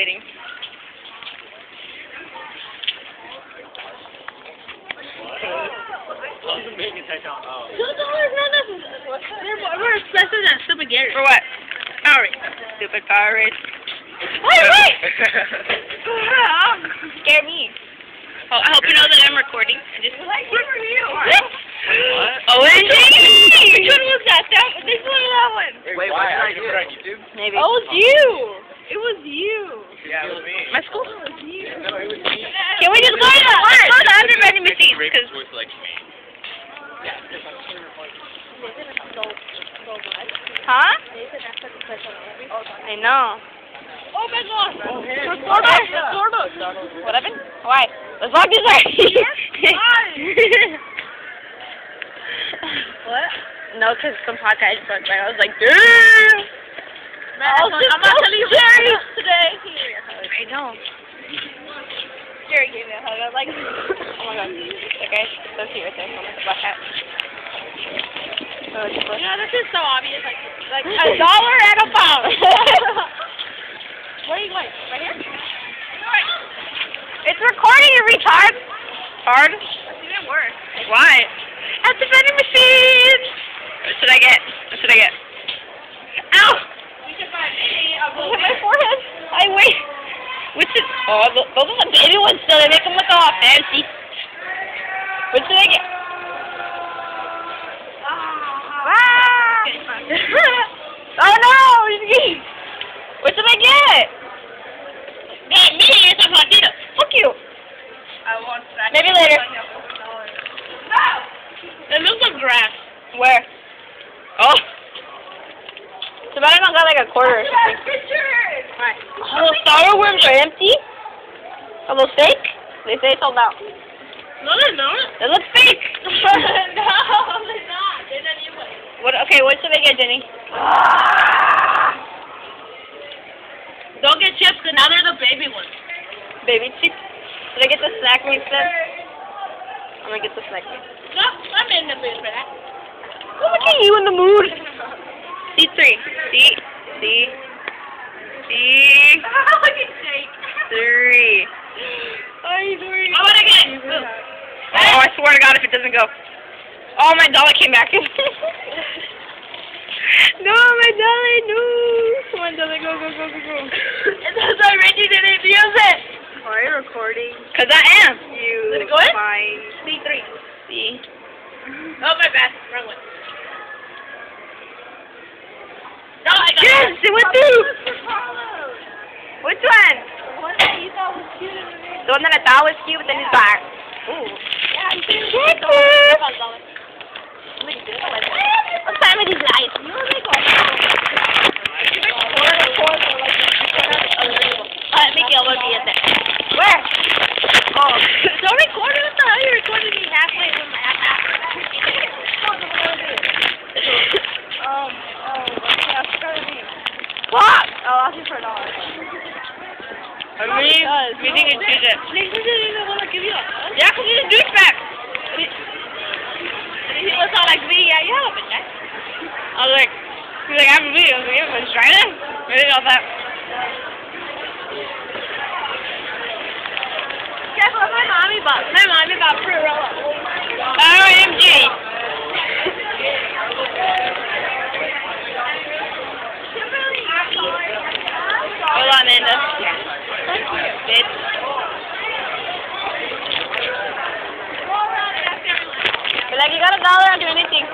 waiting. We're expensive than stupid Gary. For what? Power Rate. Stupid Power Rate. Wait! Scare me. Oh, I hope you know that I'm recording. I just Good for you. What? OMG! Which one was that? This one or that one? Wait, why? Are you on YouTube? Maybe. Oh, it was you. It was you. Yeah, it was me. My school? No, it was me. Can we just go to the other vending machines? Great Cause voice like me. huh? I know. Oh my god. What happened? Why? Let's lock this door. What? No, because some hot guy just went by. I was like, damn. Man, Oh, I'm this not so telling you scary. today. I know. Jerry gave me a hug. I was like, Oh my god. Okay, so cute right there. Oh my god, black hat. Oh, it's you know, this is so obvious. Like $1 and a pound. where are you going? Right here? It's recording, you retard. Hard? That's even worse. Why? At the vending machine. What should I get? What should I get? Ow! You should buy me a Hit my forehead. I wait. Which is? Oh, those are the baby ones still. They make them look all fancy. What should I get? Ah! Oh no! What should I get? Man, me, it's a bandito. Fuck you. I want that. Maybe later. No! It looks like grass. Where? Oh. So bad I don't got like a quarter or something. Pictures! Right. Oh, sour worms are empty? Are those fake? They say it's sold out. No, they're not. They look fake. No, they're not. They're not even. What? Okay, what should I get, Jenny? Don't get chips, because now they're the baby ones. Baby chips. Should I get the snack meat then? I'm gonna get the snack meat. No, I'm in the mood for that. Oh, look at you in the mood. C3. C. Look at Jake. 3. I want to get it. Oh, I swear to God, if it doesn't go. Oh, my dollar came back. No, my dollar, no. Come on, dollar, go. It says I'm ready to abuse it. Are you recording? Because I am. You Is it going? fine. C3. C. Oh, my bad. Wrong one. No, I got Yes, it went through. Which one? The one that you thought was cute. The one that I thought was cute, but then it's back. Ooh. Yeah, you didn't Check $1. it. What time it is life? Miguel will be in there. Where? Oh. Don't record it. What the hell? You recorded me halfway with my ass. What? Oh, I'll give for $1. I'm meeting and choose it. Nick didn't even want to give you a hug. Yeah, because he's a douchebag. He was all like me. Yeah, you have a bitch. I was like, he's like, I have a video. I was like, yeah, let's try it. I didn't know that. Guess what my mommy bought? My mommy bought Fruit-Roll. OMG. Hold on, Amanda. Bitch. But like, you got $1, I'll do anything.